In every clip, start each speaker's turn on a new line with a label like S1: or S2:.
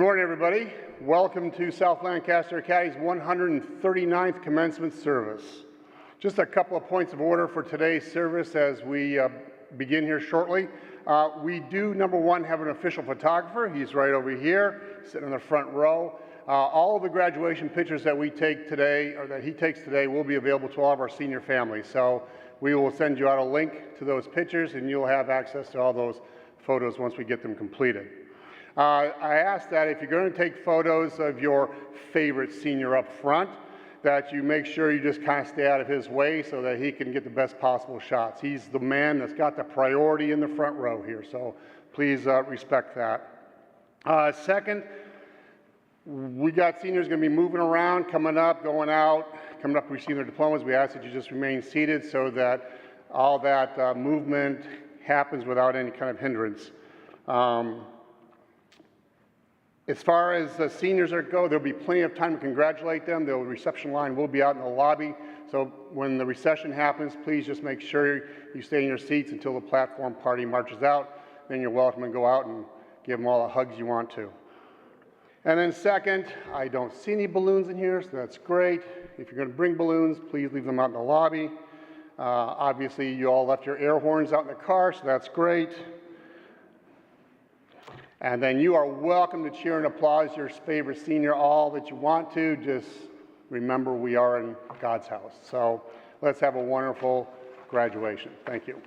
S1: Good morning, everybody. Welcome to South Lancaster Academy's 139th commencement service. Just a couple of points of order for today's service as we begin here shortly. We do, number one, have an official photographer. He's right over here, sitting in the front row. All of the graduation pictures that we take today, or that he takes today, will be available to all of our senior families. So we will send you out a link to those pictures, and you'll have access to all those photos once we get them completed. I ask that if you're going to take photos of your favorite senior up front, that you make sure you just kind of stay out of his way so that he can get the best possible shots. He's the man that's got the priority in the front row here, so please respect that. Second, we got seniors going to be moving around, coming up, going out, coming up receiving their diplomas. We ask that you just remain seated so that all that movement happens without any kind of hindrance. As far as the seniors go, there'll be plenty of time to congratulate them. The reception line will be out in the lobby. So when the recession happens, please just make sure you stay in your seats until the platform party marches out. Then you're welcome to go out and give them all the hugs you want to. And then second, I don't see any balloons in here, so that's great. If you're going to bring balloons, please leave them out in the lobby. Obviously, you all left your air horns out in the car, so that's great. And then you are welcome to cheer and applaud your favorite senior all that you want to. Just remember we are in God's house. So let's have a wonderful graduation. Thank you.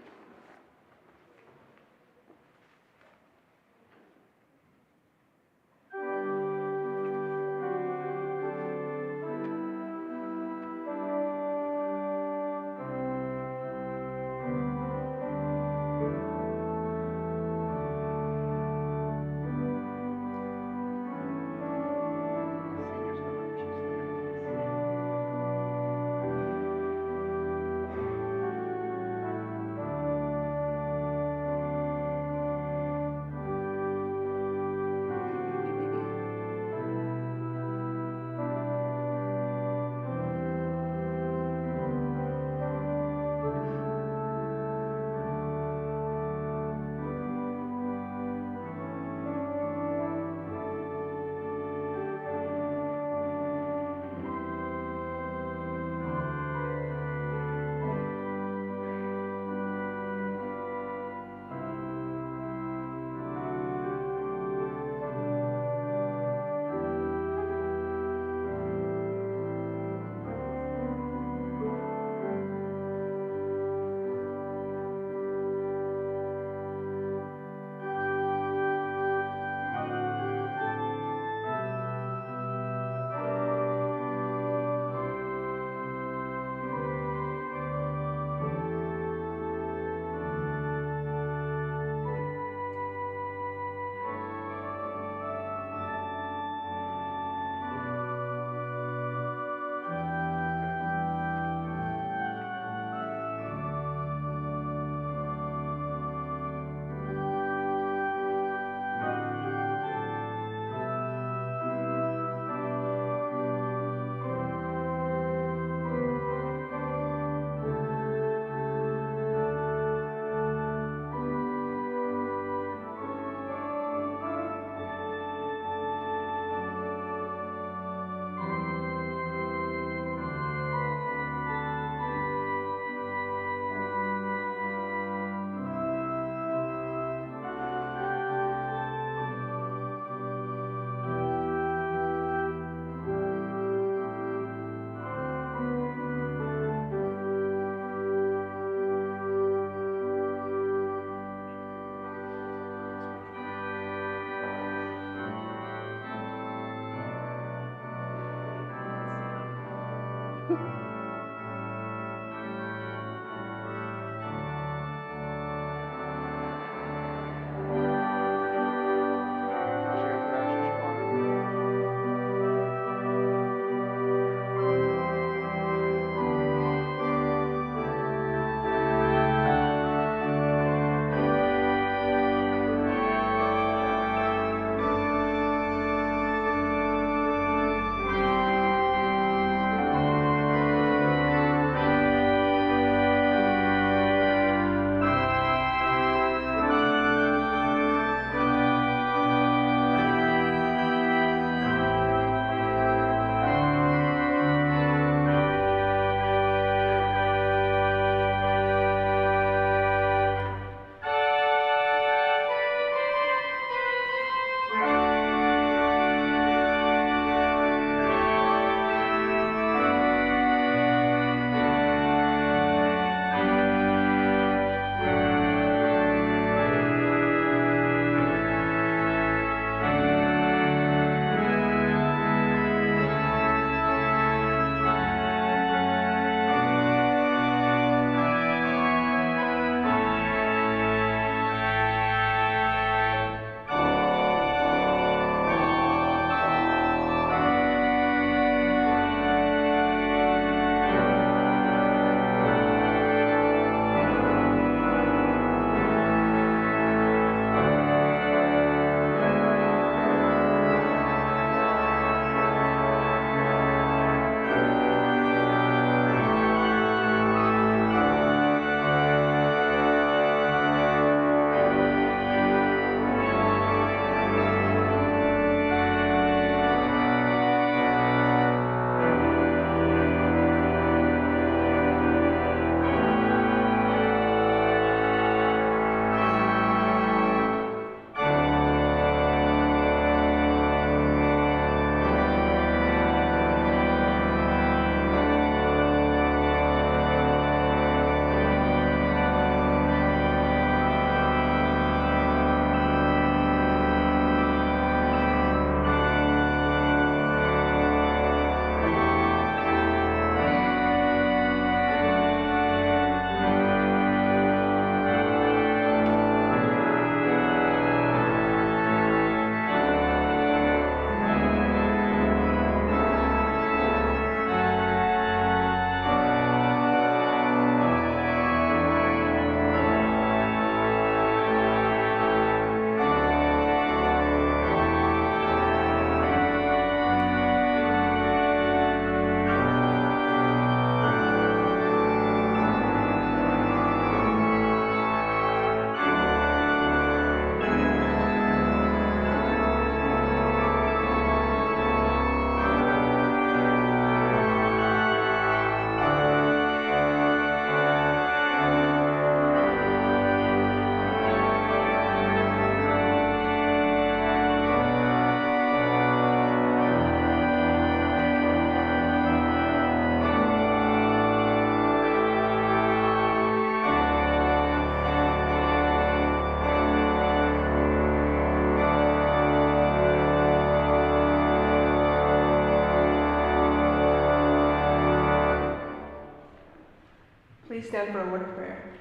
S2: stand for a word of prayer.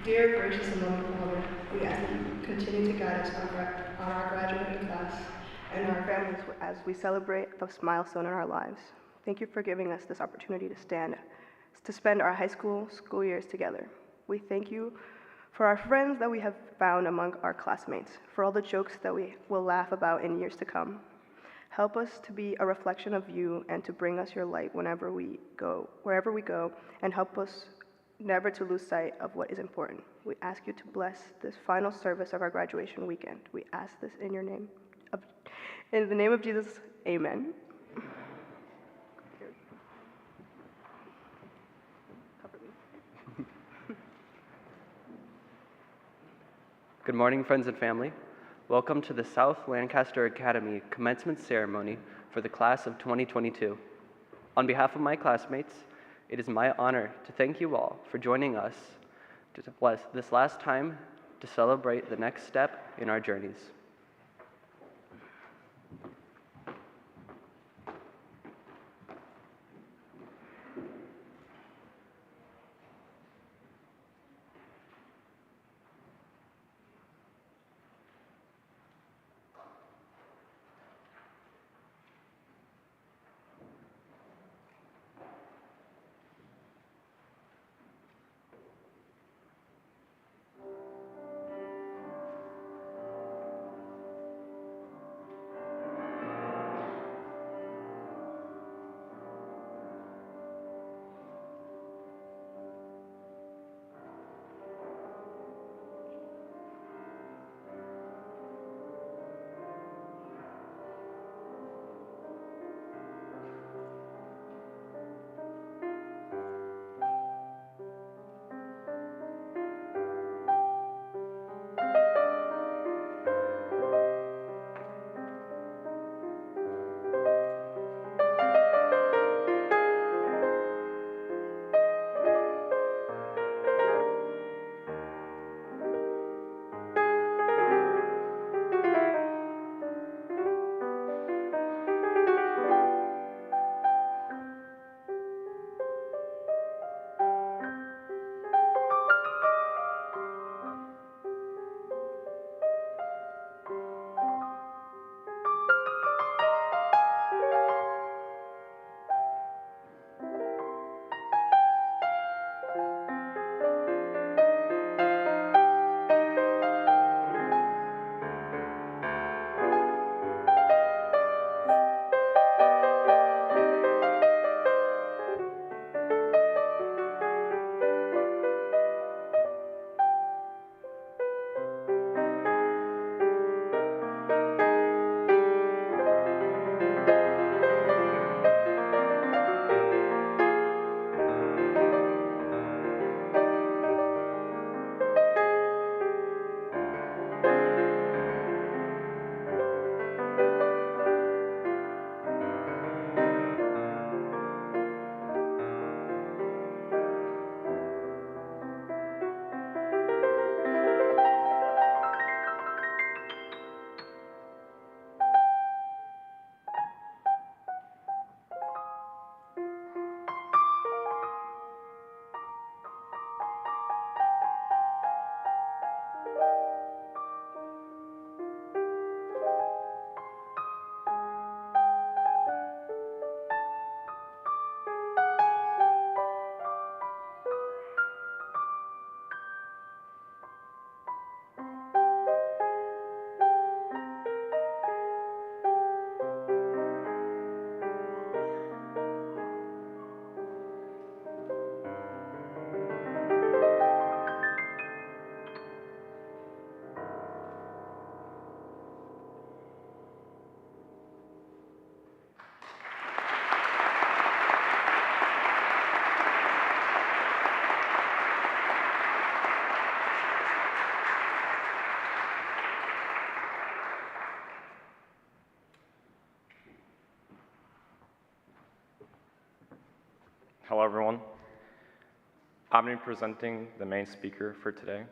S2: Dear gracious and loving Father, we ask that you continue to guide us on our graduating class and our families as we celebrate this milestone in our lives. Thank you for giving us this opportunity to spend our high school years together. We thank you for our friends that we have found among our classmates, for all the jokes that we will laugh about in years to come. Help us to be a reflection of you and to bring us your light wherever we go, and help us never to lose sight of what is important. We ask you to bless this final service of our graduation weekend. We ask this in your name. In the name of Jesus, amen. Cover me.
S3: Good morning, friends and family. Welcome to the South Lancaster Academy Commencement Ceremony for the class of 2022. On behalf of my classmates, it is my honor to thank you all for joining us this last time to celebrate the next step in our journeys.
S4: Hello, everyone. I'm going to be presenting the main speaker for today.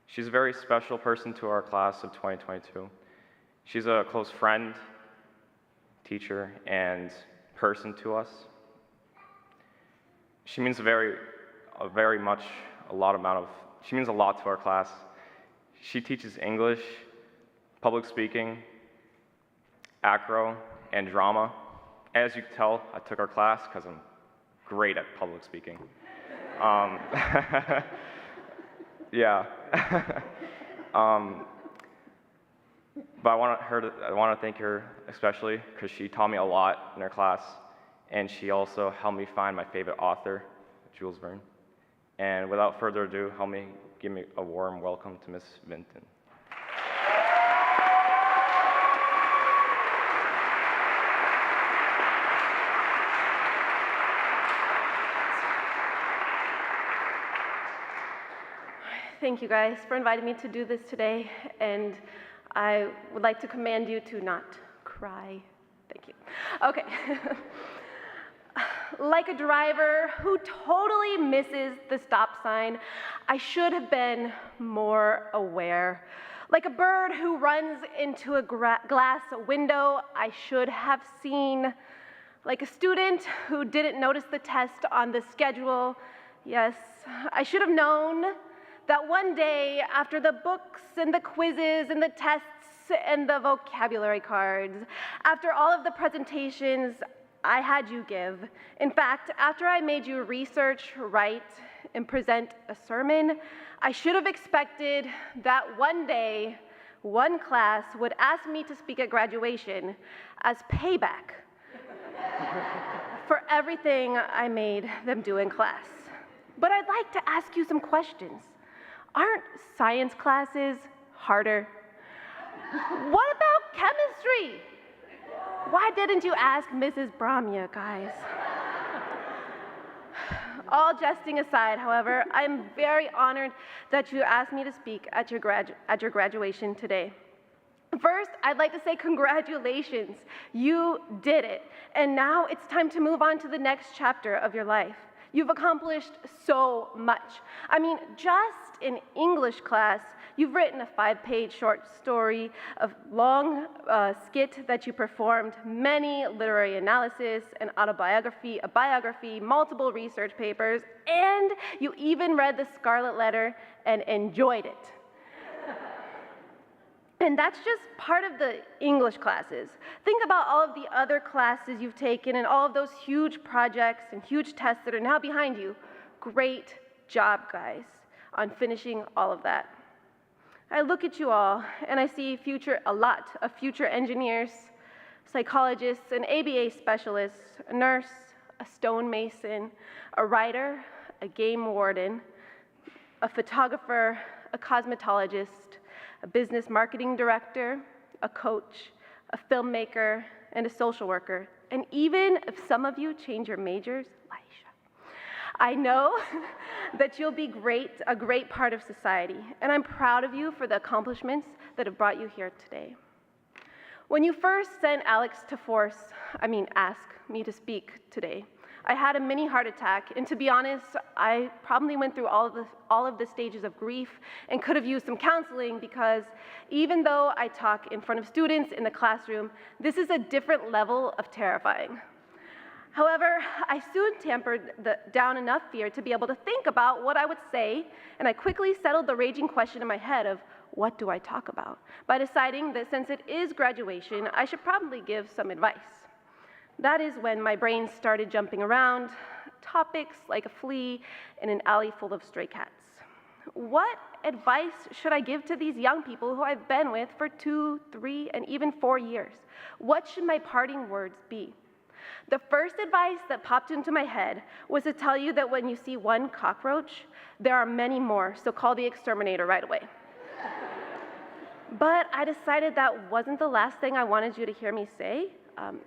S4: She's a very special person to our class of 2022. She's a close friend, teacher, and person to us. She means she means a lot to our class. She teaches English, public speaking, acro, and drama. As you can tell, I took our class because I'm great at public speaking. Yeah. But I want to thank her especially because she taught me a lot in her class, and she also helped me find my favorite author, Jules Verne. And without further ado, give me a warm welcome to Miss Vinton.
S5: Thank you guys for inviting me to do this today, and I would like to command you to not cry. Thank you. Okay. Like a driver who totally misses the stop sign, I should have been more aware. Like a bird who runs into a glass window, I should have seen. Like a student who didn't notice the test on the schedule, yes, I should have known that one day, after the books and the quizzes and the tests and the vocabulary cards, after all of the presentations I had you give, in fact, after I made you research, write, and present a sermon, I should have expected that one day, one class would ask me to speak at graduation as payback for everything I made them do in class. But I'd like to ask you some questions. Aren't science classes harder? What about chemistry? Why didn't you ask Mrs. Brahmya, guys? All jesting aside, however, I'm very honored that you asked me to speak at your graduation today. First, I'd like to say congratulations. You did it. And now it's time to move on to the next chapter of your life. You've accomplished so much. I mean, just in English class, you've written a 5-page short story, a long skit that you performed, many literary analysis, an autobiography, a biography, multiple research papers, and you even read The Scarlet Letter and enjoyed it. And that's just part of the English classes. Think about all of the other classes you've taken and all of those huge projects and huge tests that are now behind you. Great job, guys, on finishing all of that. I look at you all and I see a lot of future engineers, psychologists, an ABA specialist, a nurse, a stonemason, a writer, a game warden, a photographer, a cosmetologist, a business marketing director, a coach, a filmmaker, and a social worker. And even if some of you change your majors, I know that you'll be a great part of society, and I'm proud of you for the accomplishments that have brought you here today. When you first sent Alex to ask me to speak today, I had a mini heart attack, and to be honest, I probably went through all of the stages of grief and could have used some counseling because even though I talk in front of students in the classroom, this is a different level of terrifying. However, I soon tampered down enough fear to be able to think about what I would say, and I quickly settled the raging question in my head of what do I talk about, by deciding that since it is graduation, I should probably give some advice. That is when my brain started jumping around, topics like a flea in an alley full of stray cats. What advice should I give to these young people who I've been with for 2, 3, and even 4 years? What should my parting words be? The first advice that popped into my head was to tell you that when you see one cockroach, there are many more, so call the exterminator right away. But I decided that wasn't the last thing I wanted you to hear me say,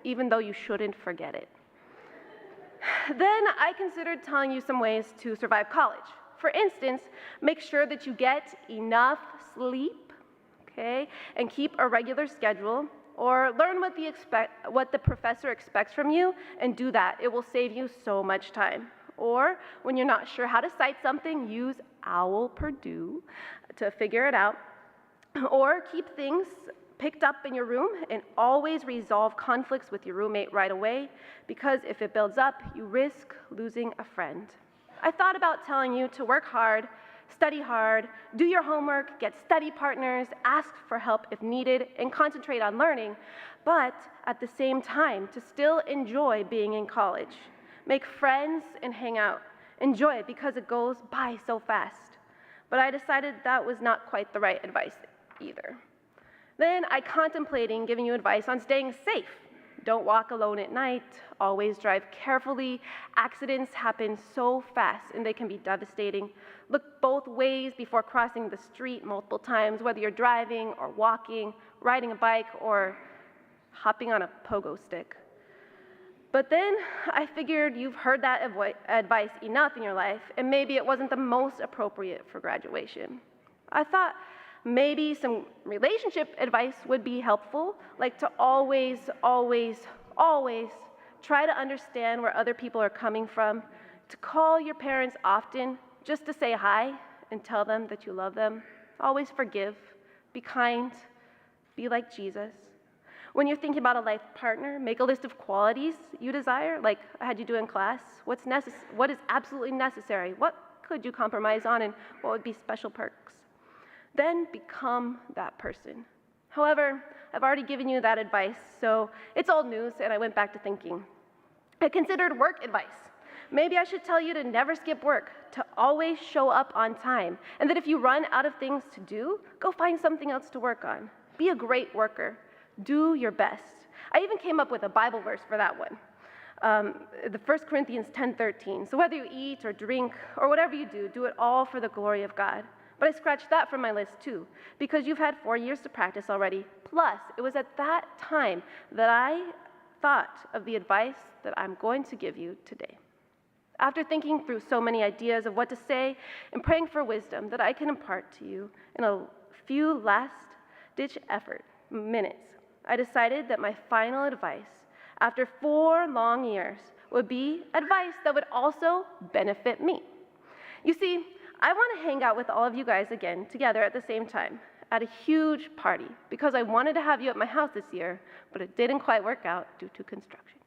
S5: even though you shouldn't forget it. Then I considered telling you some ways to survive college. For instance, make sure that you get enough sleep, okay, and keep a regular schedule, or learn what the professor expects from you and do that. It will save you so much time. Or when you're not sure how to cite something, use OWL Purdue to figure it out. Or keep things picked up in your room, and always resolve conflicts with your roommate right away, because if it builds up, you risk losing a friend. I thought about telling you to work hard, study hard, do your homework, get study partners, ask for help if needed, and concentrate on learning, but at the same time, to still enjoy being in college. Make friends and hang out. Enjoy it because it goes by so fast. But I decided that was not quite the right advice either. Then I contemplated giving you advice on staying safe. Don't walk alone at night. Always drive carefully. Accidents happen so fast and they can be devastating. Look both ways before crossing the street multiple times, whether you're driving or walking, riding a bike, or hopping on a pogo stick. But then I figured you've heard that advice enough in your life, and maybe it wasn't the most appropriate for graduation. I thought maybe some relationship advice would be helpful, like to always, always, always try to understand where other people are coming from, to call your parents often just to say hi and tell them that you love them. Always forgive, be kind, be like Jesus. When you're thinking about a life partner, make a list of qualities you desire, like I had you do in class. What is absolutely necessary? What could you compromise on, and what would be special perks? Then become that person. However, I've already given you that advice, so it's old news, and I went back to thinking. I considered work advice. Maybe I should tell you to never skip work, to always show up on time, and that if you run out of things to do, go find something else to work on. Be a great worker. Do your best. I even came up with a Bible verse for that one. The 1 Corinthians 10:13. So whether you eat or drink or whatever you do it all for the glory of God. But I scratched that from my list too, because you've had 4 years to practice already. Plus, it was at that time that I thought of the advice that I'm going to give you today. After thinking through so many ideas of what to say and praying for wisdom that I can impart to you in a few last-ditch minutes, I decided that my final advice, after 4 long years, would be advice that would also benefit me. You see, I want to hang out with all of you guys again together at the same time at a huge party because I wanted to have you at my house this year, but it didn't quite work out due to construction.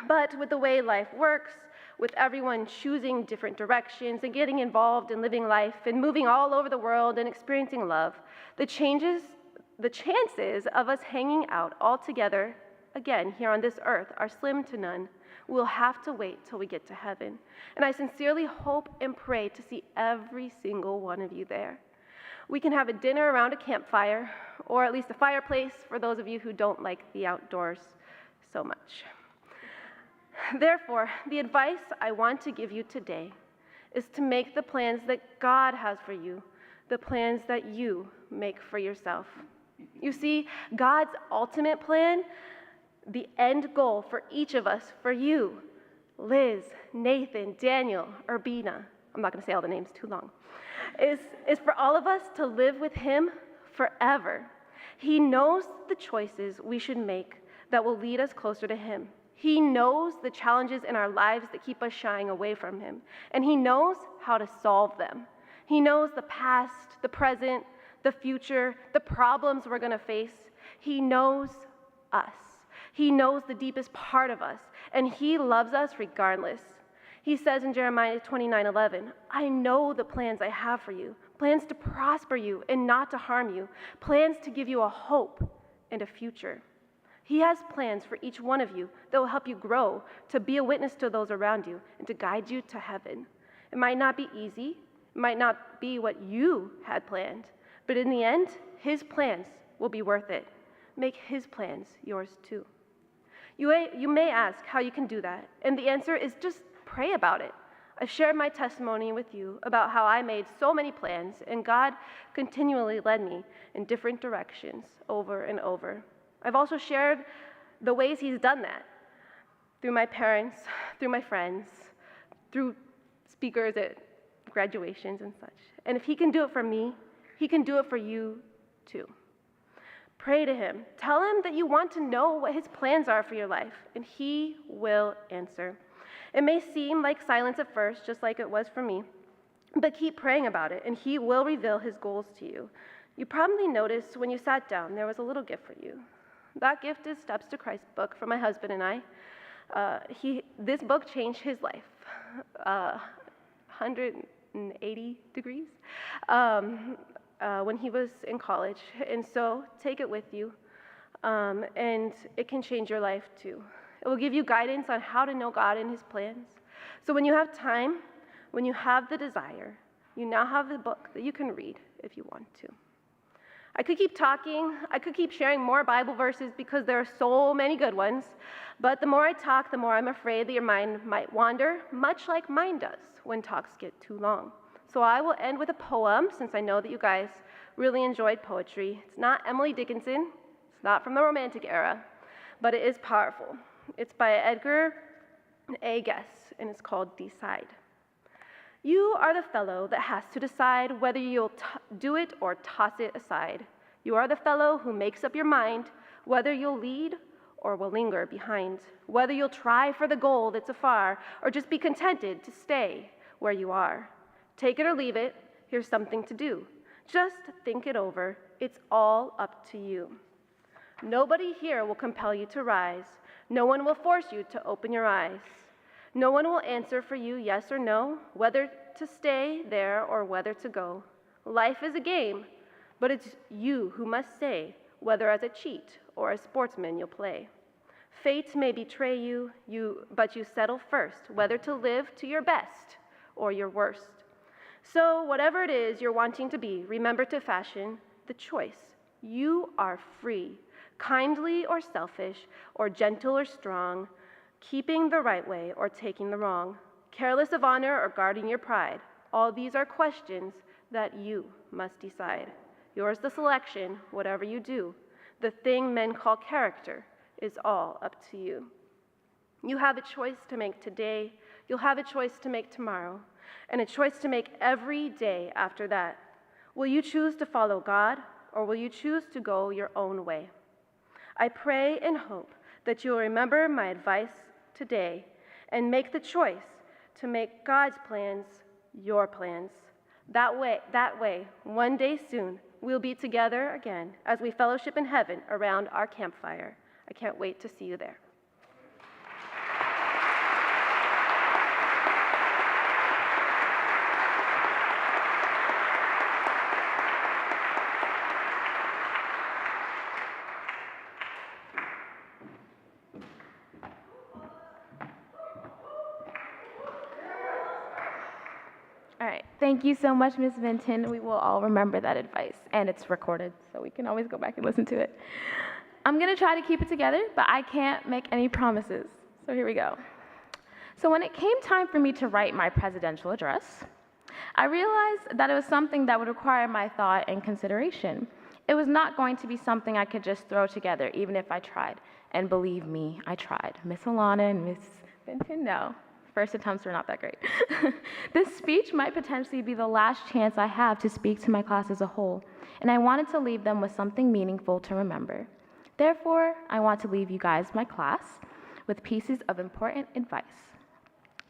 S5: But with the way life works, with everyone choosing different directions and getting involved in living life and moving all over the world and experiencing love, the chances of us hanging out all together again here on this earth are slim to none. We'll have to wait till we get to heaven. And I sincerely hope and pray to see every single one of you there. We can have a dinner around a campfire, or at least a fireplace for those of you who don't like the outdoors so much. Therefore, the advice I want to give you today is to make the plans that God has for you, the plans that you make for yourself. You see, God's ultimate plan, the end goal for each of us, for you, Liz, Nathan, Daniel, Urbina, I'm not going to say all the names too long, is for all of us to live with Him forever. He knows the choices we should make that will lead us closer to Him. He knows the challenges in our lives that keep us shying away from Him, and He knows how to solve them. He knows the past, the present, the future, the problems we're going to face. He knows us. He knows the deepest part of us, and He loves us regardless. He says in Jeremiah 29:11, I know the plans I have for you, plans to prosper you and not to harm you, plans to give you a hope and a future. He has plans for each one of you that will help you grow, to be a witness to those around you, and to guide you to heaven. It might not be easy, it might not be what you had planned, but in the end, His plans will be worth it. Make His plans yours too. You may ask how you can do that, and the answer is just pray about it. I've shared my testimony with you about how I made so many plans, and God continually led me in different directions over and over. I've also shared the ways He's done that through my parents, through my friends, through speakers at graduations and such. And if He can do it for me, He can do it for you too. Pray to Him. Tell Him that you want to know what His plans are for your life, and He will answer. It may seem like silence at first, just like it was for me, But keep praying about it, and He will reveal His goals to you. You probably noticed when you sat down, there was a little gift for you. That gift is Steps to Christ book from my husband and I. This book changed his life, 180 degrees, when he was in college. And so take it with you, and it can change your life too. It will give you guidance on how to know God and His plans. So when you have time, when you have the desire, you now have the book that you can read if you want to. I could keep talking, I could keep sharing more Bible verses because there are so many good ones, but the more I talk, the more I'm afraid that your mind might wander, much like mine does when talks get too long. So I will end with a poem, since I know that you guys really enjoyed poetry. It's not Emily Dickinson, it's not from the Romantic era, but it is powerful. It's by Edgar A. Guess, and it's called Decide. You are the fellow that has to decide whether you'll do it or toss it aside. You are the fellow who makes up your mind whether you'll lead or will linger behind, whether you'll try for the goal that's afar or just be contented to stay where you are. Take it or leave it, here's something to do. Just think it over, it's all up to you. Nobody here will compel you to rise. No one will force you to open your eyes. No one will answer for you yes or no, whether to stay there or whether to go. Life is a game, but it's you who must say whether as a cheat or a sportsman you'll play. Fate may betray you, but you settle first whether to live to your best or your worst. So whatever it is you're wanting to be, remember to fashion the choice. You are free, kindly or selfish, or gentle or strong, keeping the right way or taking the wrong, careless of honor or guarding your pride. All these are questions that you must decide. Yours the selection, whatever you do. The thing men call character is all up to you. You have a choice to make today, you'll have a choice to make tomorrow, and a choice to make every day after that. Will you choose to follow God, or will you choose to go your own way? I pray and hope that you will remember my advice today and make the choice to make God's plans your plans. That way, one day soon, we'll be together again as we fellowship in heaven around our campfire. I can't wait to see you there.
S6: All right, thank you so much, Ms. Vinton. We will all remember that advice, and it's recorded, so we can always go back and listen to it. I'm gonna try to keep it together, but I can't make any promises, so here we go. So when it came time for me to write my presidential address, I realized that it was something that would require my thought and consideration. It was not going to be something I could just throw together, even if I tried. And believe me, I tried. Miss Alana and Miss Vinton, no. First attempts were not that great. This speech might potentially be the last chance I have to speak to my class as a whole, and I wanted to leave them with something meaningful to remember. Therefore, I want to leave you guys, my class, with pieces of important advice.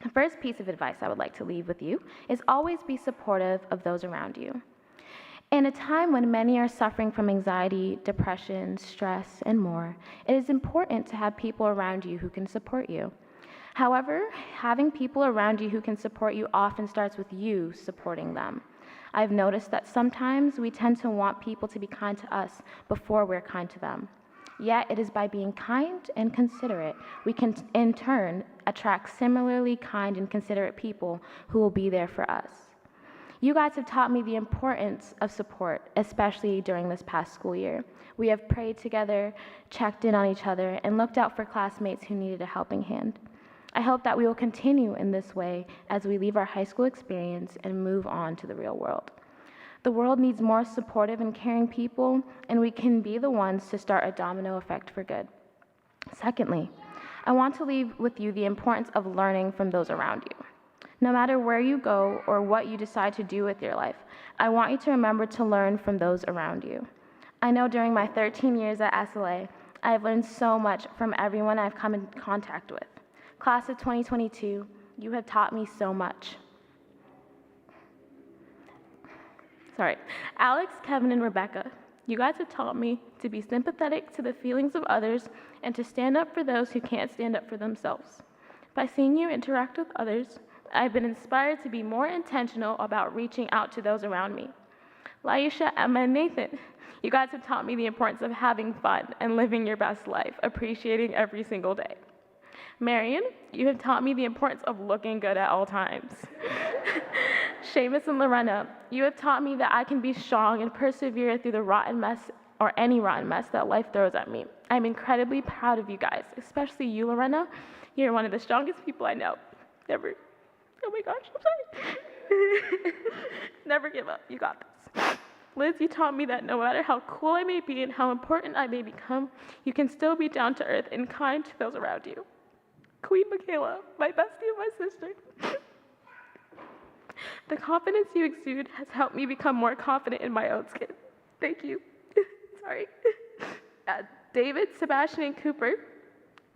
S6: The first piece of advice I would like to leave with you is always be supportive of those around you. In a time when many are suffering from anxiety, depression, stress, and more, it is important to have people around you who can support you. However, having people around you who can support you often starts with you supporting them. I've noticed that sometimes we tend to want people to be kind to us before we're kind to them. Yet it is by being kind and considerate we can in turn attract similarly kind and considerate people who will be there for us. You guys have taught me the importance of support, especially during this past school year. We have prayed together, checked in on each other, and looked out for classmates who needed a helping hand. I hope that we will continue in this way as we leave our high school experience and move on to the real world. The world needs more supportive and caring people, and we can be the ones to start a domino effect for good. Secondly, I want to leave with you the importance of learning from those around you. No matter where you go or what you decide to do with your life, I want you to remember to learn from those around you. I know during my 13 years at SLA, I have learned so much from everyone I've come in contact with. Class of 2022, you have taught me so much. Alex, Kevin, and Rebecca. You guys have taught me to be sympathetic to the feelings of others and to stand up for those who can't stand up for themselves. By seeing you interact with others, I've been inspired to be more intentional about reaching out to those around me. Laisha, Emma, and Nathan, you guys have taught me the importance of having fun and living your best life, appreciating every single day. Marion, you have taught me the importance of looking good at all times. Seamus and Lorena, you have taught me that I can be strong and persevere through the rotten mess or any rotten mess that life throws at me. I'm incredibly proud of you guys, especially you, Lorena. You're one of the strongest people I know. Never, oh my gosh, I'm sorry. Never give up, you got this. Liz, you taught me that no matter how cool I may be and how important I may become, you can still be down to earth and kind to those around you. Queen Michaela, my bestie and my sister. The confidence you exude has helped me become more confident in my own skin. Thank you. Sorry. David, Sebastian, and Cooper,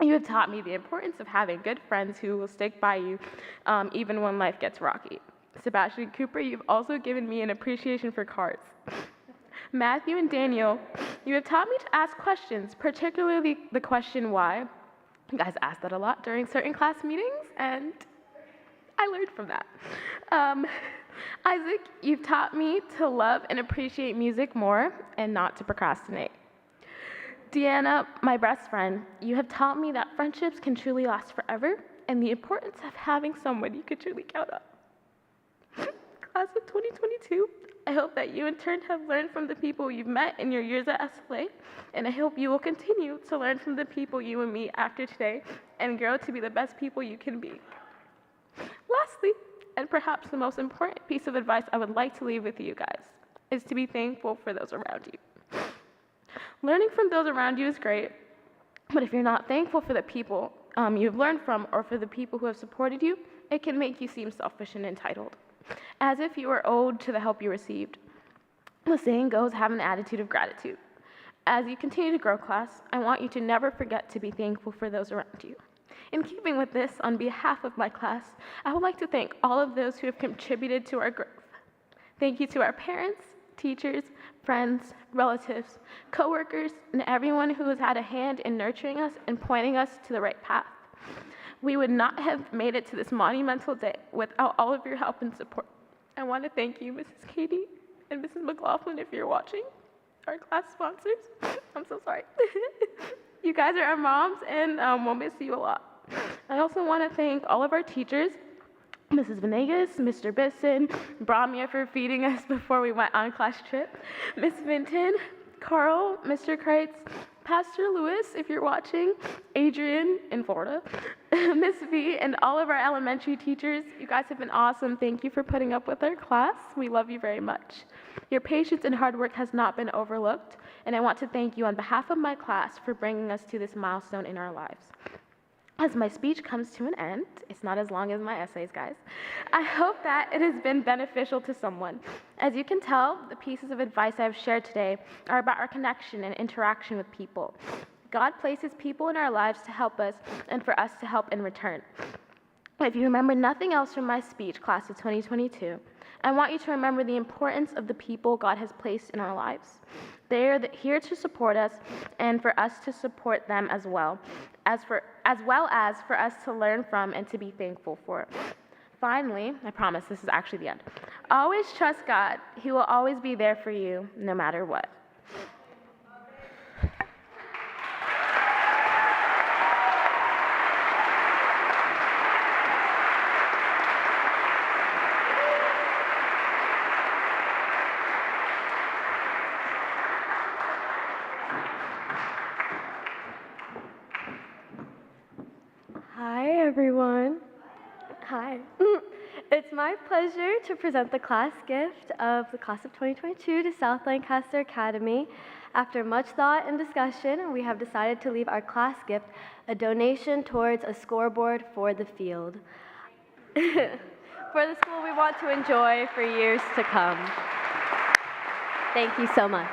S6: you have taught me the importance of having good friends who will stick by you even when life gets rocky. Sebastian and Cooper, you've also given me an appreciation for cars. Matthew and Daniel, you have taught me to ask questions, particularly the question why. You guys ask that a lot during certain class meetings, and I learned from that. Isaac, you've taught me to love and appreciate music more and not to procrastinate. Deanna, my best friend, you have taught me that friendships can truly last forever and the importance of having someone you could truly count on. Class of 2022, I hope that you in turn have learned from the people you've met in your years at SLA, and I hope you will continue to learn from the people you will meet after today and grow to be the best people you can be. Lastly, and perhaps the most important piece of advice I would like to leave with you guys, is to be thankful for those around you. Learning from those around you is great, but if you're not thankful for the people you've learned from or for the people who have supported you, it can make you seem selfish and entitled, as if you were owed to the help you received. The saying goes, have an attitude of gratitude. As you continue to grow, class, I want you to never forget to be thankful for those around you. In keeping with this, on behalf of my class, I would like to thank all of those who have contributed to our growth. Thank you to our parents, teachers, friends, relatives, coworkers, and everyone who has had a hand in nurturing us and pointing us to the right path. We would not have made it to this monumental day without all of your help and support. I want to thank you, Mrs. Katie and Mrs. McLaughlin, if you're watching, our class sponsors. I'm so sorry. You guys are our moms, and we'll miss you a lot. I also want to thank all of our teachers, Mrs. Venegas, Mr. Bisson, Brahmia for feeding us before we went on class trip, Miss Vinton, Carl, Mr. Kreitz, Pastor Lewis, if you're watching, Adrian in Florida, Miss V, and all of our elementary teachers. You guys have been awesome. Thank you for putting up with our class. We love you very much. Your patience and hard work has not been overlooked, and I want to thank you on behalf of my class for bringing us to this milestone in our lives. As my speech comes to an end, it's not as long as my essays, guys, I hope that it has been beneficial to someone. As you can tell, the pieces of advice I have shared today are about our connection and interaction with people. God places people in our lives to help us and for us to help in return. If you remember nothing else from my speech, class of 2022, I want you to remember the importance of the people God has placed in our lives. They are here to support us and for us to support them as well as for us to learn from and to be thankful for. Finally, I promise this is actually the end. Always trust God. He will always be there for you no matter what.
S7: Hi, everyone. Hi. It's my pleasure to present the class gift of the class of 2022 to South Lancaster Academy. After much thought and discussion, we have decided to leave our class gift a donation towards a scoreboard for the field. For the school we want to enjoy for years to come. Thank you so much.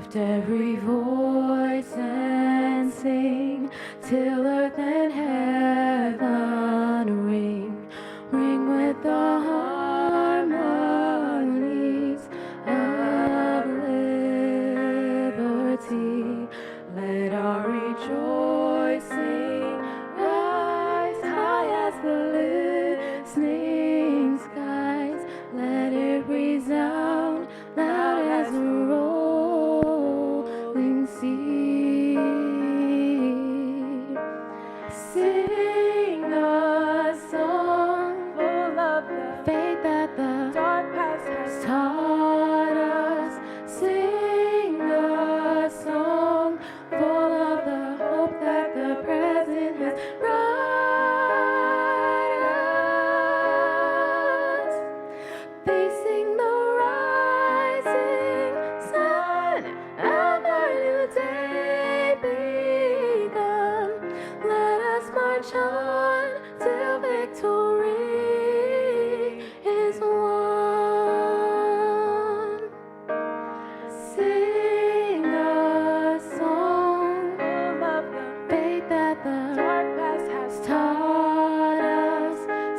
S6: Lift every voice and sing till earth and heaven ring, ring with the harmonies of liberty. Let our rejoicing rise high as the listening skies. Let it resound loud as a rolling sea. Sing a song full of the faith that the dark past has taught us. Sing a song full of the hope that the present has brought us. Facing the rising sun of our new day begun. Let us march on till victory is won. Sing a song full of the faith that the dark past has taught us.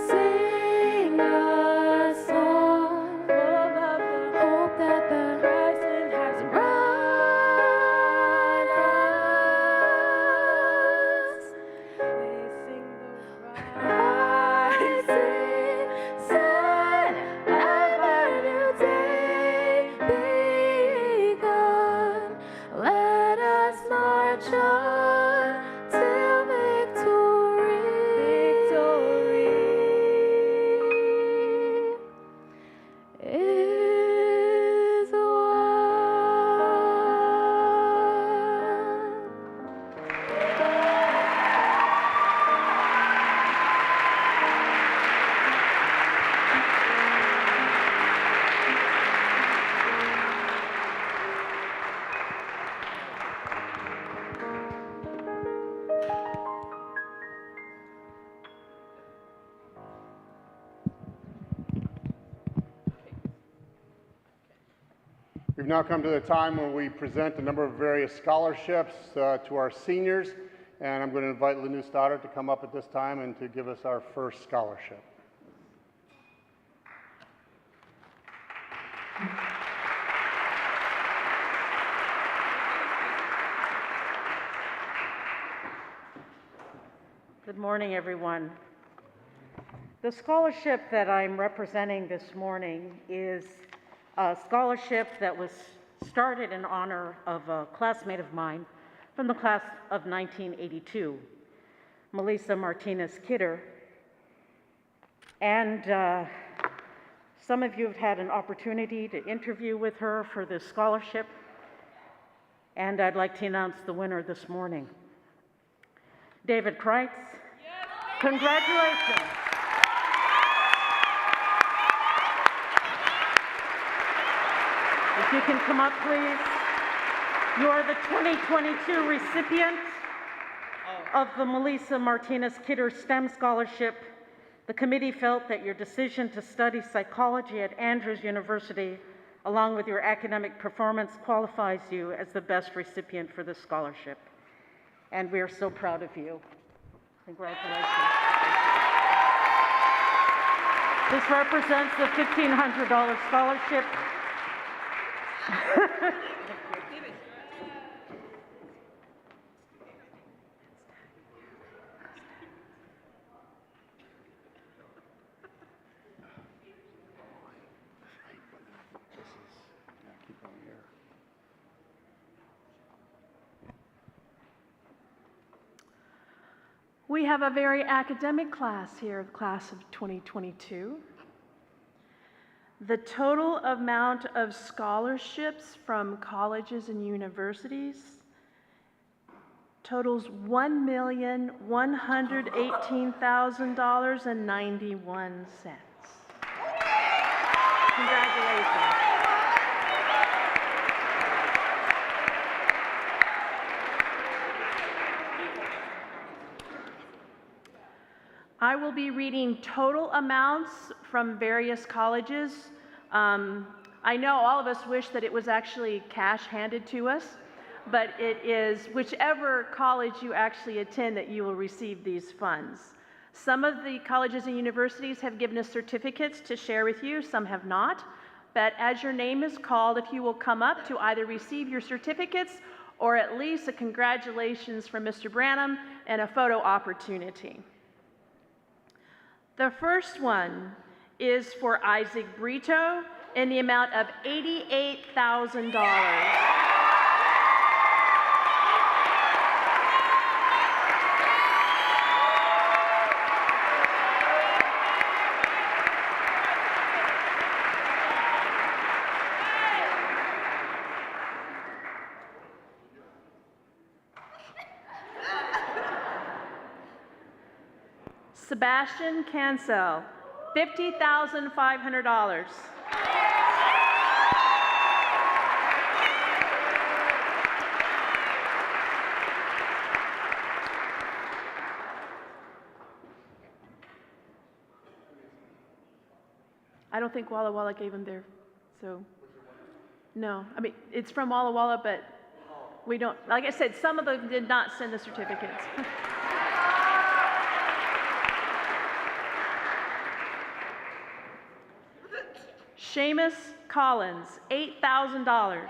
S6: Sing a song full of the hope that the present has brought us. Facing the rising sun of our new day begun. Let us march on till victory is won.
S1: We've now come to the time when we present a number of various scholarships to our seniors, and I'm going to invite Lanu Stoddard to come up at this time and to give us our first scholarship.
S8: Good morning, everyone. The scholarship that I'm representing this morning is a scholarship that was started in honor of a classmate of mine from the class of 1982, Melissa Martinez Kidder. And some of you have had an opportunity to interview with her for this scholarship, and I'd like to announce the winner this morning. David Kreitz, congratulations. If you can come up, please. You are the 2022 recipient of the Melissa Martinez Kidder STEM Scholarship. The committee felt that your decision to study psychology at Andrews University, along with your academic performance, qualifies you as the best recipient for this scholarship. And we are so proud of you. Congratulations. This represents the $1,500 scholarship.
S9: We have a very academic class here, the class of 2022. The total amount of scholarships from colleges and universities totals $1,118,000.91. Congratulations. I will be reading total amounts from various colleges. I know all of us wish that it was actually cash handed to us, but it is whichever college you actually attend that you will receive these funds. Some of the colleges and universities have given us certificates to share with you, some have not. But as your name is called, if you will come up to either receive your certificates or at least a congratulations from Mr. Branham and a photo opportunity. The first one is for Isaac Brito in the amount of $88,000. Sebastian Cancel, $50,500. I don't think Walla Walla gave him their, so, no. I mean, it's from Walla Walla, but we don't, like I said, some of them did not send the certificates. Seamus Collins, $8,000.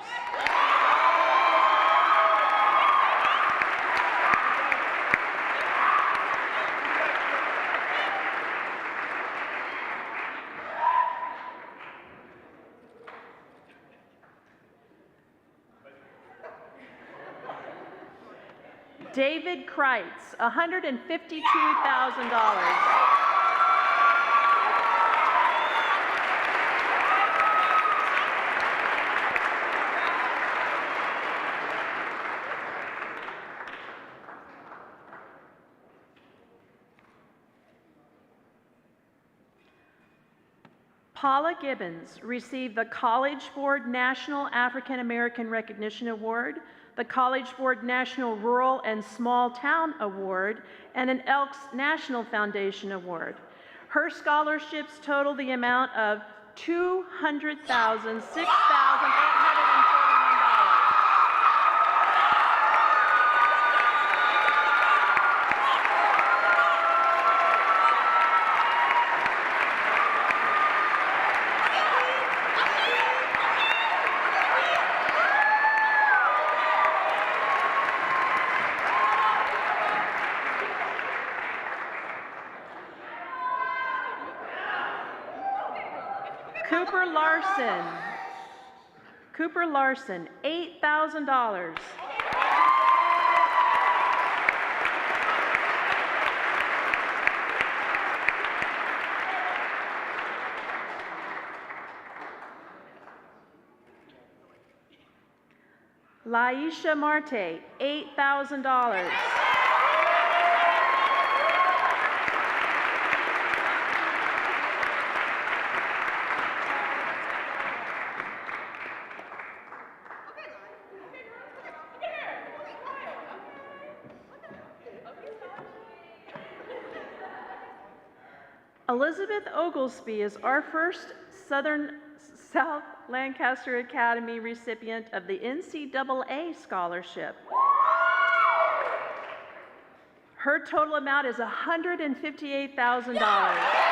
S9: David Kreitz, $152,000. Paula Gibbons received the College Board National African American Recognition Award, the College Board National Rural and Small Town Award, and an Elks National Foundation Award. Her scholarships total the amount of $206,841. Cooper Larson, $8,000. Laisha Marte, $8,000. Elizabeth Oglesby is our first South Lancaster Academy recipient of the NCAA scholarship. Her total amount is $158,000.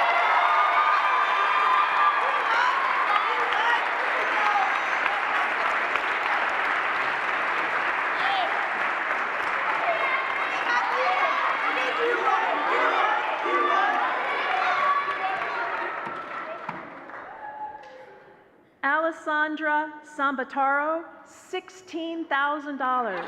S9: Alessandra Sambataro, $16,000.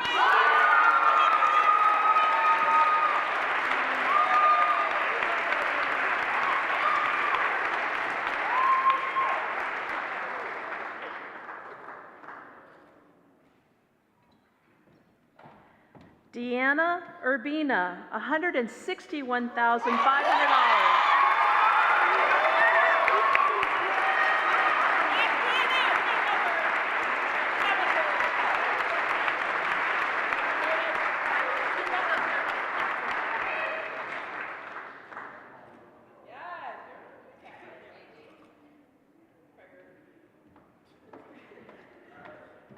S9: Deanna Urbina, $161,500.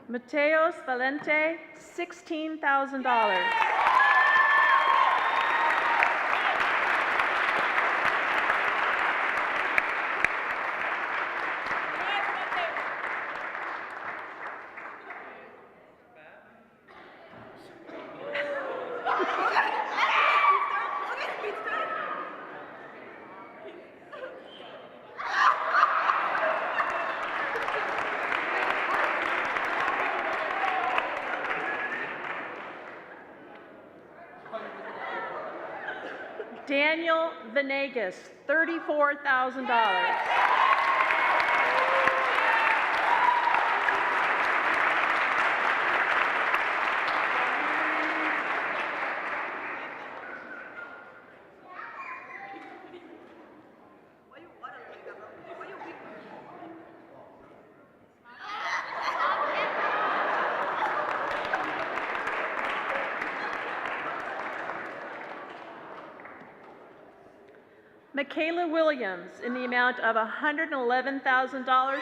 S9: Mateos Valente, $16,000. Daniel Venegas, $34,000. Michaela Williams in the amount of $111,000.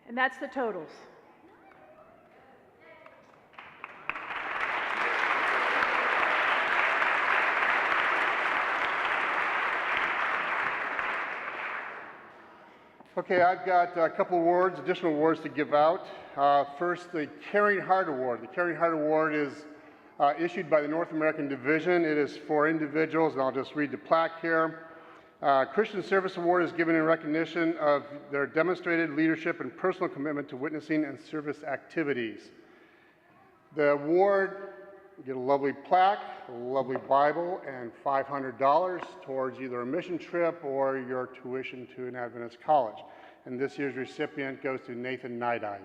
S9: And that's the totals.
S1: Okay, I've got a couple awards, additional awards to give out. First, the Caring Heart Award. The Caring Heart Award is issued by the North American Division. It is for individuals, and I'll just read the plaque here. Christian Service Award is given in recognition of their demonstrated leadership and personal commitment to witnessing and service activities. The award, you get a lovely plaque, a lovely Bible, and $500 towards either a mission trip or your tuition to an Adventist college. And this year's recipient goes to Nathan Nidide.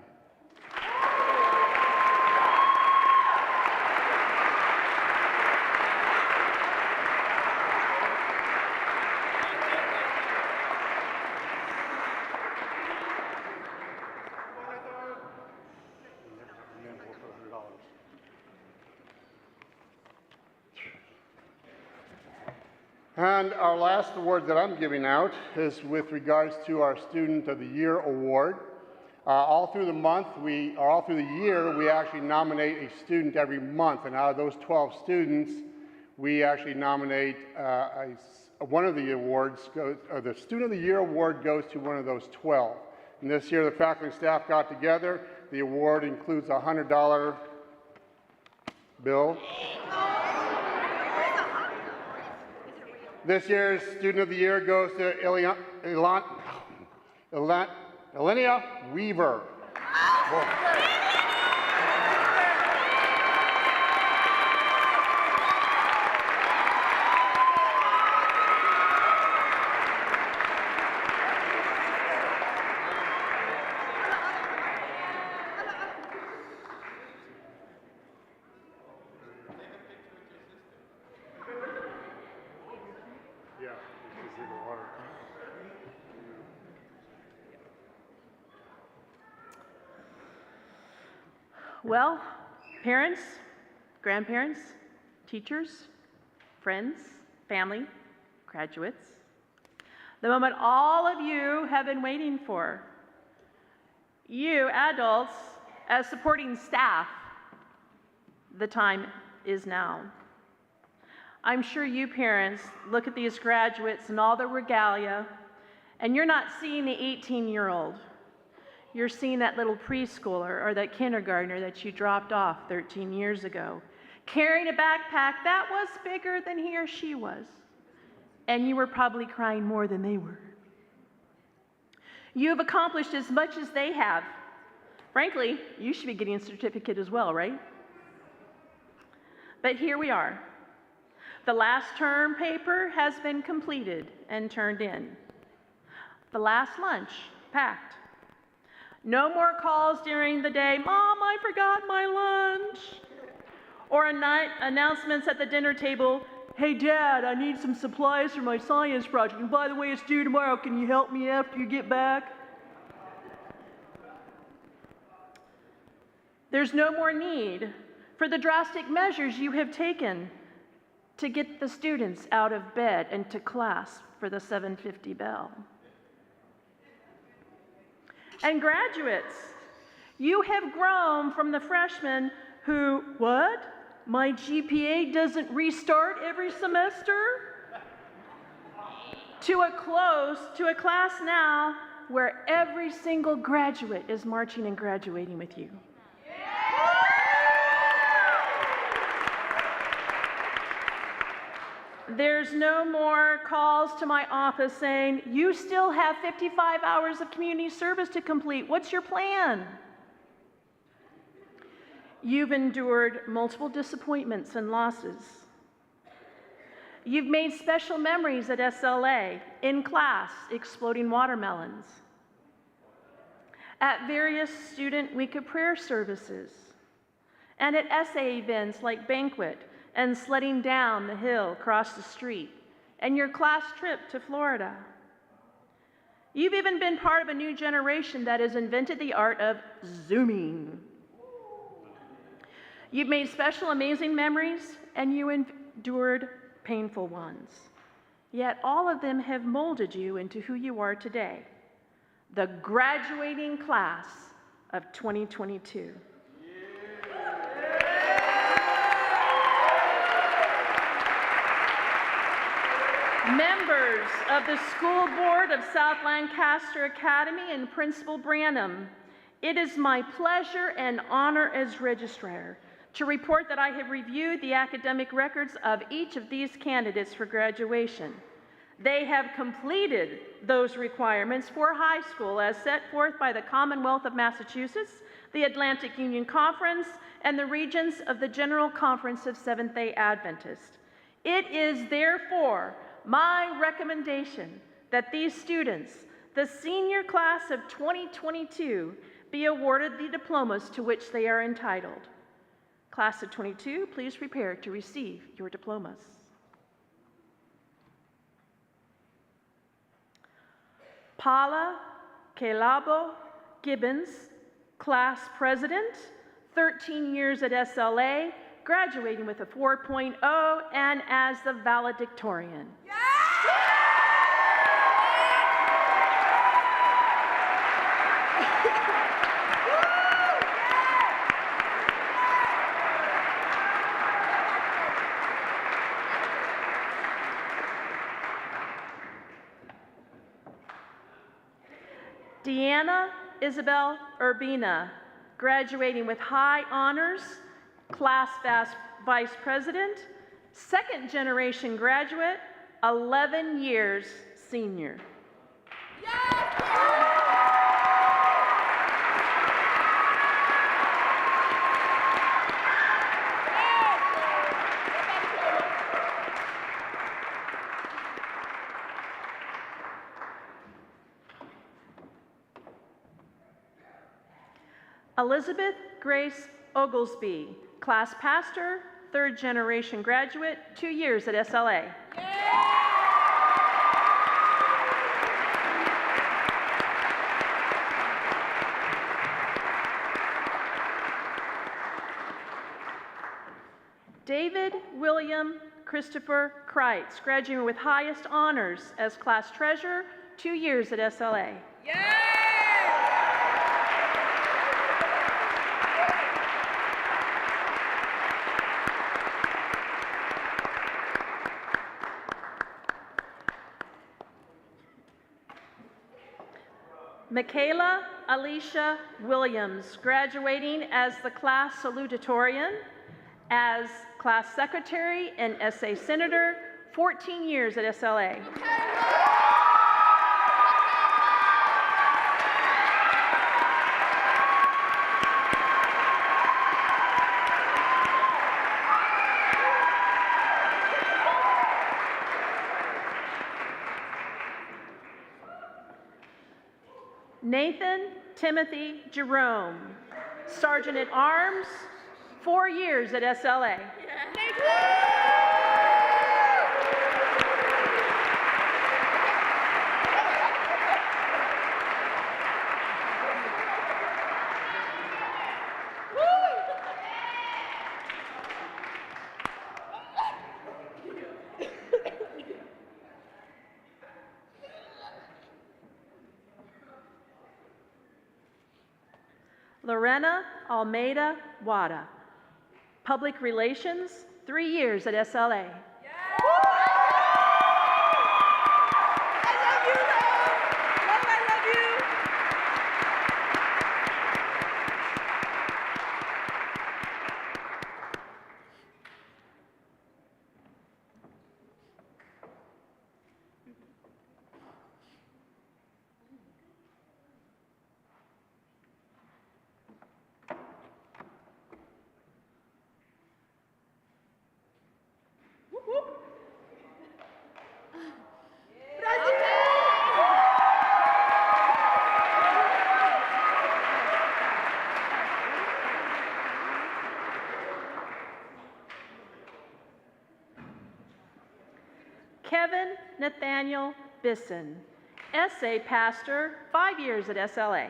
S1: And our last award that I'm giving out is with regards to our Student of the Year Award. All through the year, we actually nominate a student every month. And out of those 12 students, we actually nominate one of the awards, the Student of the Year Award goes to one of those 12. And this year, the faculty and staff got together. The award includes a $100 bill. This year's Student of the Year goes to Elenia Weaver.
S9: Well, parents, grandparents, teachers, friends, family, graduates, the moment all of you have been waiting for. You, adults, as supporting staff, the time is now. I'm sure you parents look at these graduates and all their regalia, and you're not seeing the 18-year-old. You're seeing that little preschooler or that kindergartner that you dropped off 13 years ago, carrying a backpack that was bigger than he or she was, and you were probably crying more than they were. You have accomplished as much as they have. Frankly, you should be getting a certificate as well, right? But here we are. The last term paper has been completed and turned in. The last lunch packed. No more calls during the day, "Mom, I forgot my lunch." Or announcements at the dinner table, hey Dad, I need some supplies for my science project, and by the way, it's due tomorrow, can you help me after you get back? There's no more need for the drastic measures you have taken to get the students out of bed and to class for the 7:50 bell. And graduates, you have grown from the freshmen who, what? My GPA doesn't restart every semester? To a class now where every single graduate is marching and graduating with you. There's no more calls to my office saying, you still have 55 hours of community service to complete. What's your plan? You've endured multiple disappointments and losses. You've made special memories at SLA, in class, exploding watermelons, at various student week of prayer services, and at essay events like Banquet and sledding down the hill across the street, and your class trip to Florida. You've even been part of a new generation that has invented the art of Zooming. You've made special, amazing memories, and you endured painful ones. Yet all of them have molded you into who you are today, the graduating class of 2022. Members of the School Board of South Lancaster Academy and Principal Branham, it is my pleasure and honor as registrar to report that I have reviewed the academic records of each of these candidates for graduation. They have completed those requirements for high school as set forth by the Commonwealth of Massachusetts, the Atlantic Union Conference, and the Regents of the General Conference of Seventh-day Adventists. It is therefore my recommendation that these students, the senior class of 2022, be awarded the diplomas to which they are entitled. Class of 22, please prepare to receive your diplomas. Paula Kelabo Gibbons, class president, 13 years at SLA, graduating with a 4.0 and as the valedictorian. Deanna Isabel Urbina, graduating with high honors, class vice president, second generation graduate, 11 years senior. Elizabeth Grace Oglesby, class pastor, third generation graduate, 2 years at SLA. David William Christopher Kreitz, graduating with highest honors as class treasurer, 2 years at SLA. Michaela Alicia Williams, graduating as the class salutatorian, as class secretary and SA senator, 14 years at SLA. Nathan Timothy Jerome, Sergeant at Arms, 4 years at SLA. Lorena Almeida Wada, Public Relations, 3 years at SLA. Kevin Nathaniel Bisson, essay pastor, 5 years at SLA.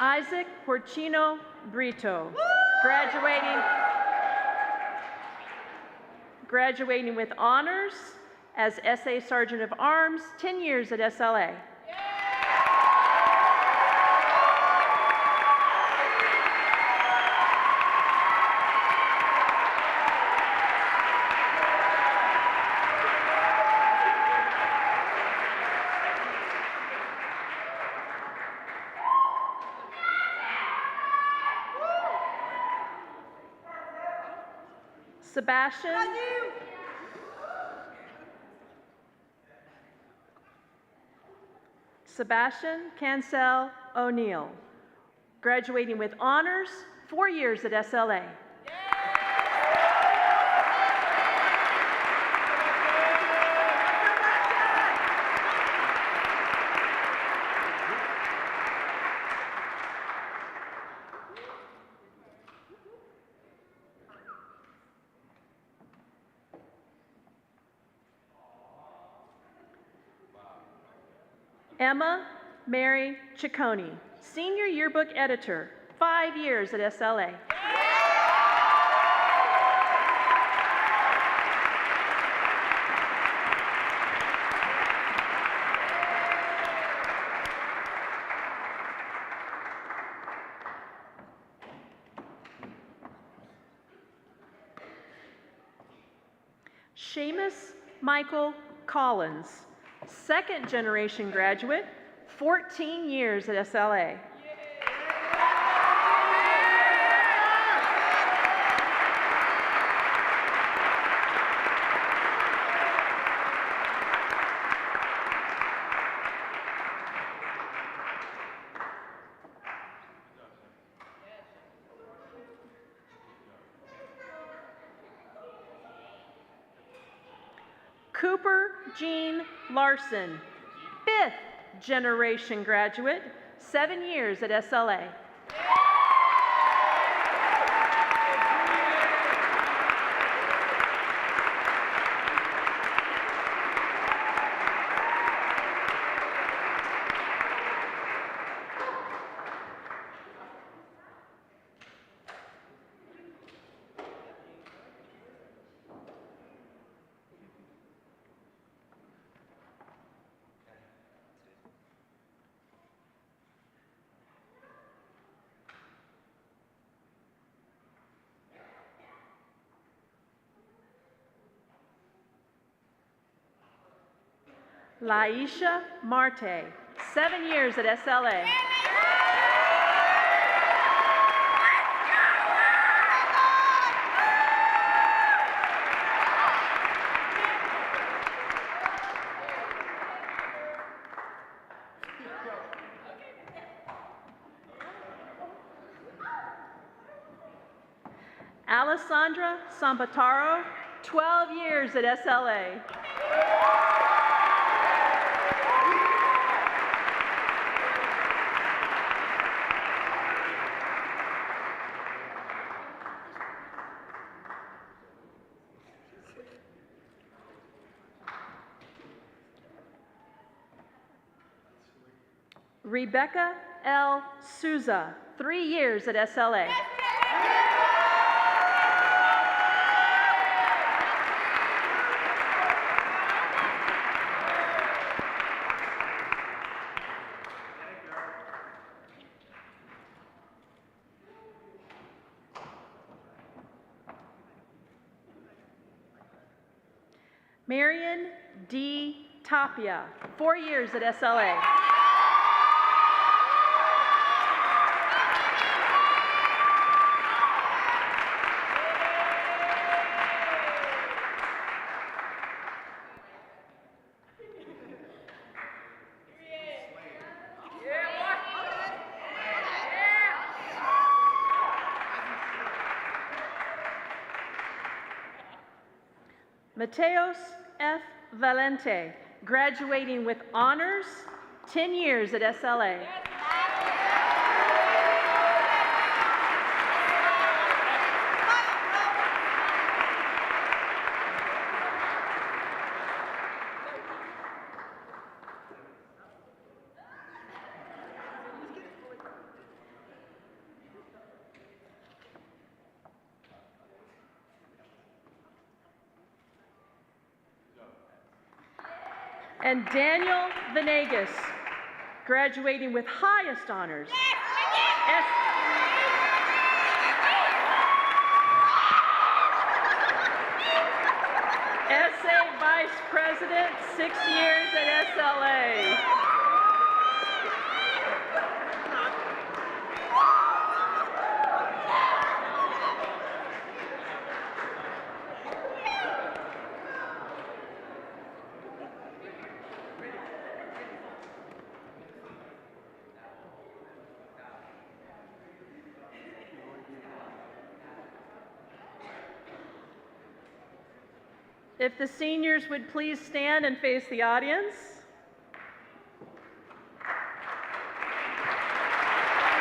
S9: Isaac Porcino Brito, graduating with honors as SA Sergeant of Arms, 10 years at SLA. Sebastian Cancel O'Neill, graduating with honors, 4 years at SLA. Emma Mary Ciccone, Senior Yearbook Editor, 5 years at SLA. Seamus Michael Collins, second generation graduate, 14 years at SLA. Cooper Jean Larson, 5th generation graduate, 7 years at SLA. Laisha Marte, 7 years at SLA. Alessandra Sambataro, 12 years at SLA. Rebecca L. Souza, 3 years at SLA. Marion D. Tapia, 4 years at SLA. Mateos F. Valente, graduating with honors, 10 years at SLA. And Daniel Venegas, graduating with highest honors. SA Vice President, 6 years at SLA. If the seniors would please stand and face the audience.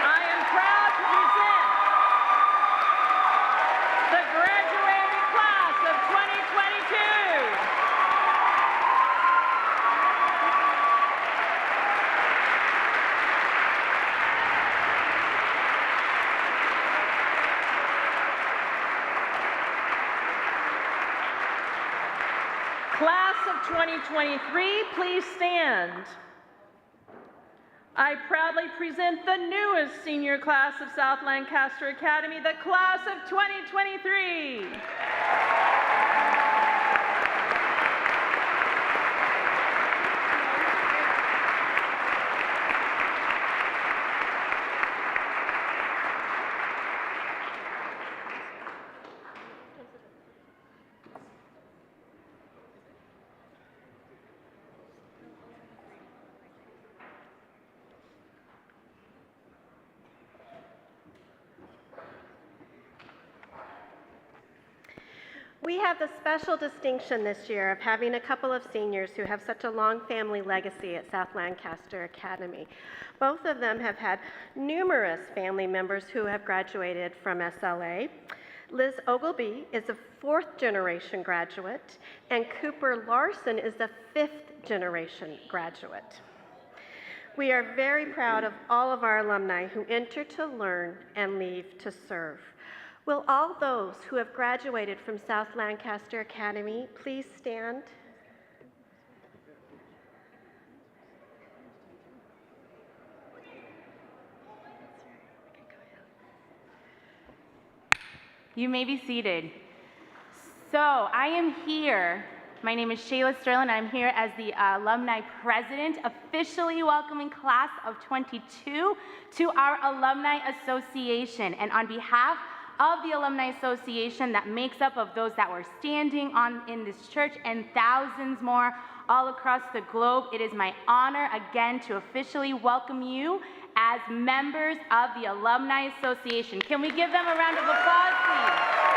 S9: I am proud to present the graduating class of 2022. Class of 2023, please stand. I proudly present the newest senior class of South Lancaster Academy, the class of 2023.
S10: We have the special distinction this year of having a couple of seniors who have such a long family legacy at South Lancaster Academy. Both of them have had numerous family members who have graduated from SLA. Liz Ogilby is a 4th generation graduate, and Cooper Larson is a 5th generation graduate. We are very proud of all of our alumni who enter to learn and leave to serve. Will all those who have graduated from South Lancaster Academy please stand?
S6: You may be seated. So I am here. My name is Shayla Sterling. I'm here as the alumni president, officially welcoming class of 22 to our Alumni Association. And on behalf of the Alumni Association that makes up of those that were standing in this church and thousands more all across the globe, it is my honor again to officially welcome you as members of the Alumni Association. Can we give them a round of applause, please?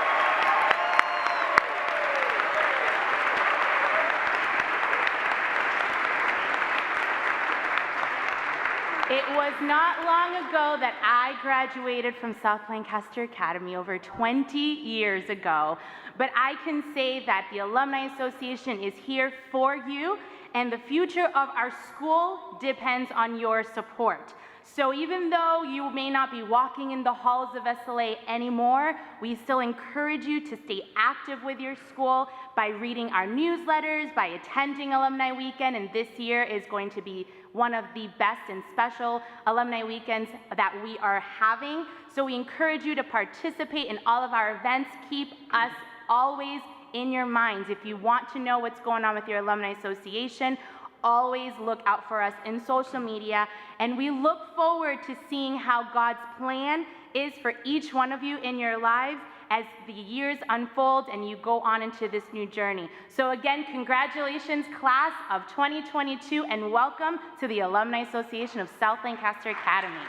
S6: It was not long ago that I graduated from South Lancaster Academy, over 20 years ago. But I can say that the Alumni Association is here for you, and the future of our school depends on your support. So even though you may not be walking in the halls of SLA anymore, we still encourage you to stay active with your school by reading our newsletters, by attending Alumni Weekend, and this year is going to be one of the best and special alumni weekends that we are having. So we encourage you to participate in all of our events. Keep us always in your minds. If you want to know what's going on with your Alumni Association, always look out for us in social media. And we look forward to seeing how God's plan is for each one of you in your lives as the years unfold and you go on into this new journey. So again, congratulations, class of 2022, and welcome to the Alumni Association of South Lancaster Academy.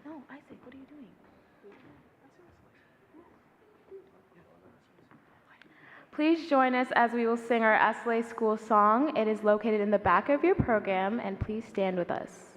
S6: No, Isaac, what are you doing?
S11: Please join us as we will sing our SLA school song. It is located in the back of your program, and please stand with us.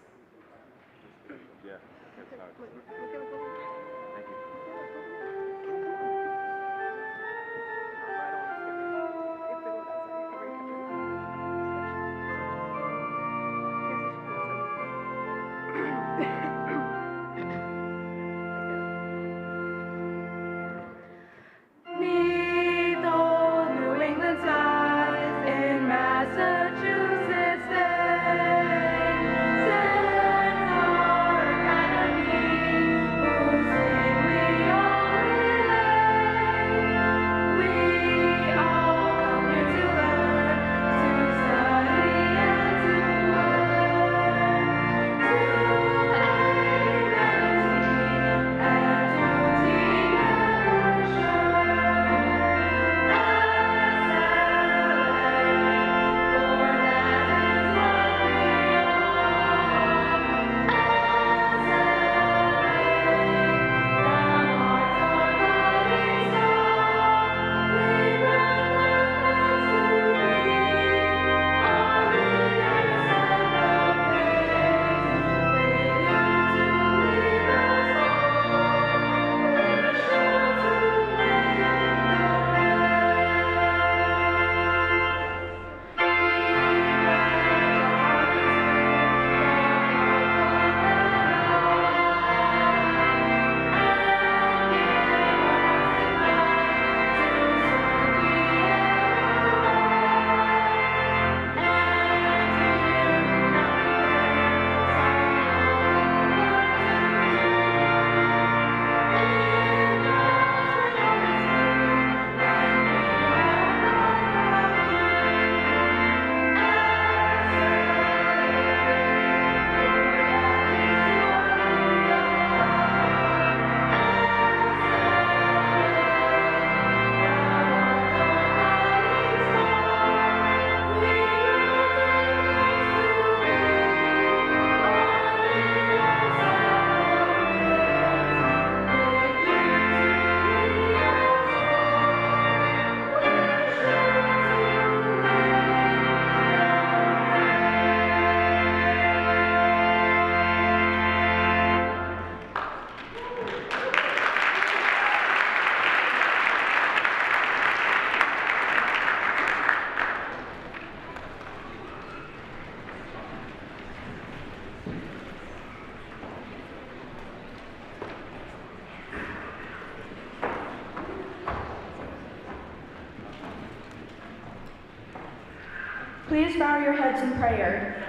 S12: Please bow your heads in prayer.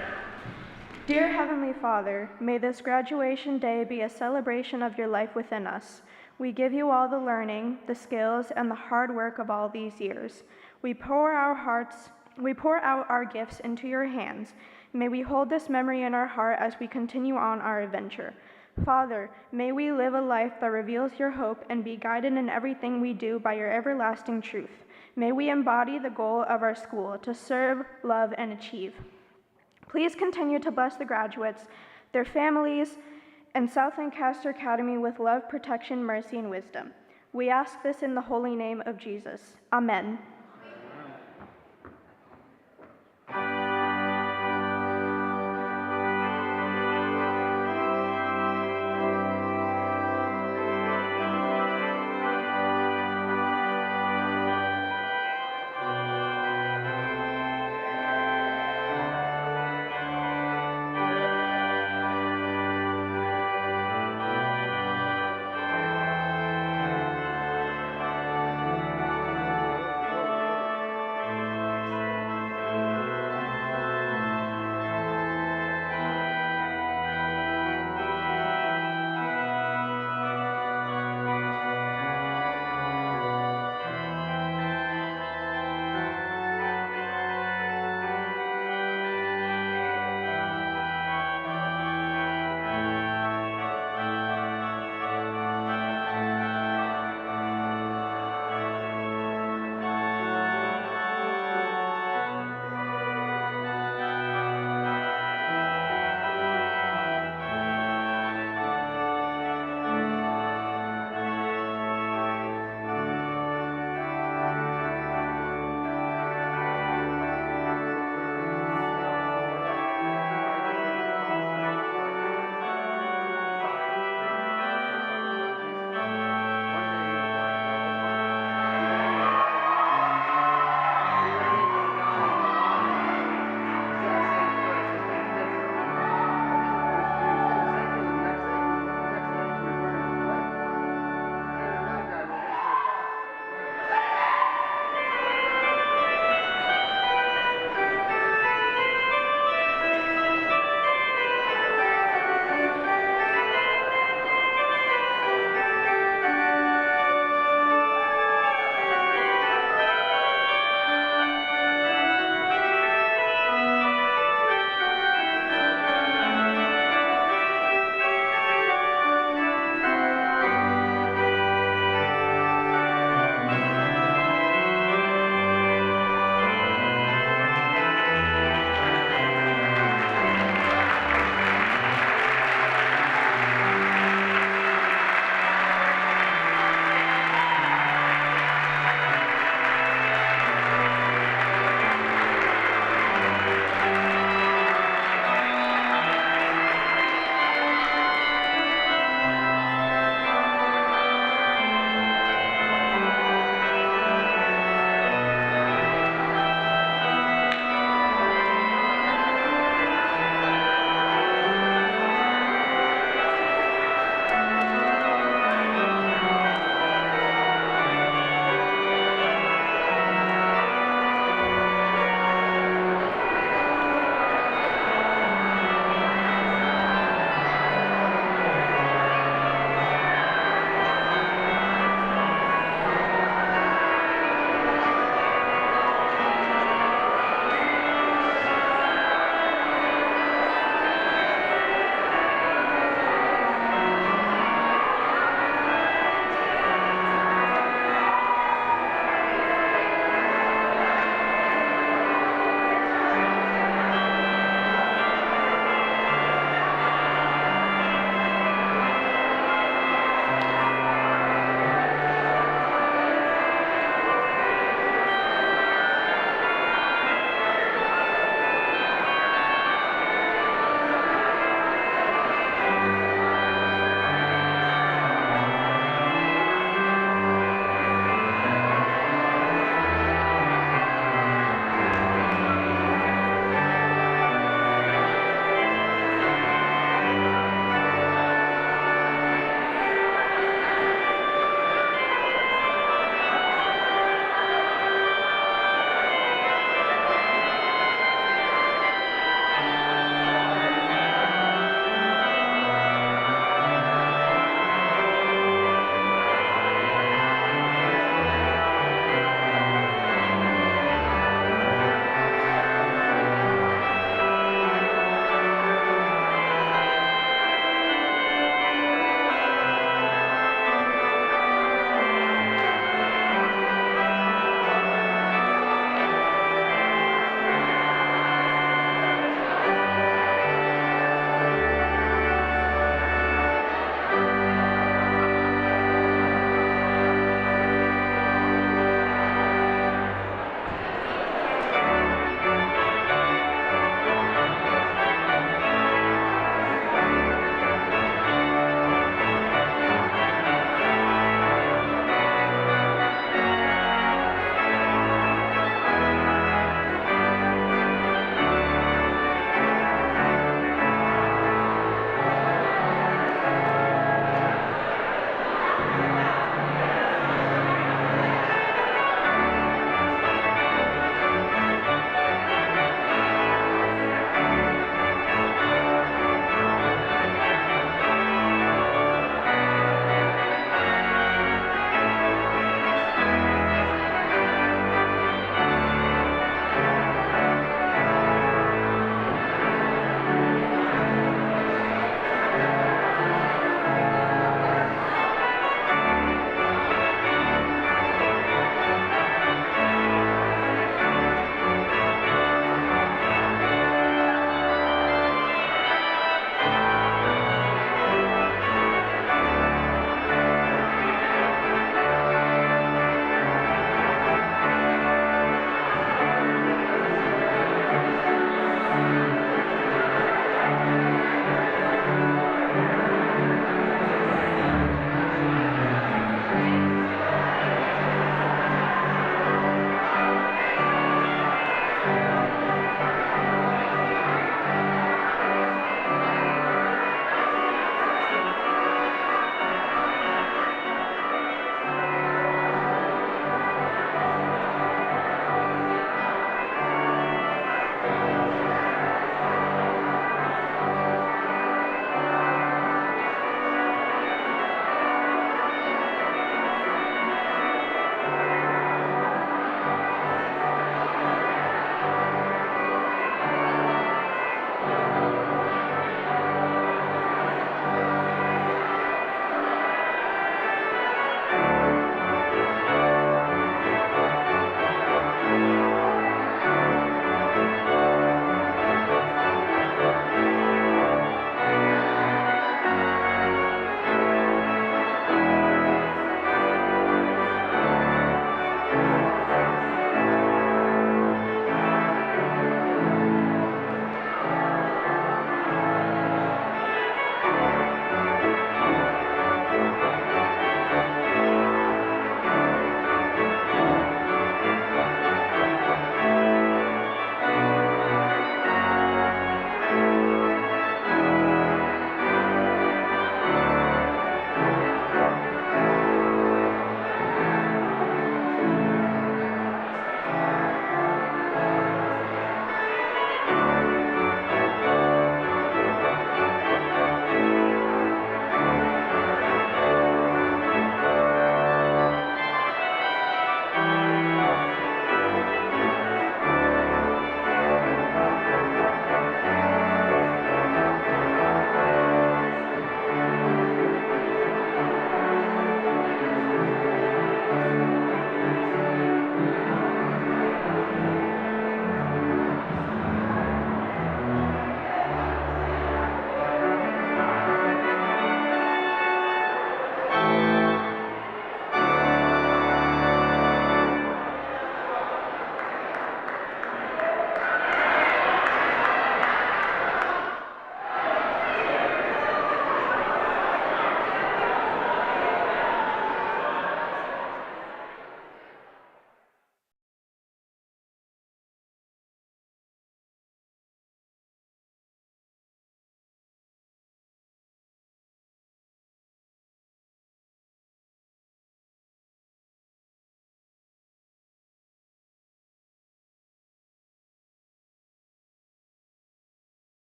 S2: Dear Heavenly Father, may this graduation day be a celebration of your life within us. We give you all the learning, the skills, and the hard work of all these years. We pour out our gifts into your hands. May we hold this memory in our heart as we continue on our adventure. Father, may we live a life that reveals your hope and be guided in everything we do by your everlasting truth. May we embody the goal of our school to serve, love, and achieve. Please continue to bless the graduates, their families, and South Lancaster Academy with love, protection, mercy, and wisdom. We ask this in the holy name of Jesus. Amen.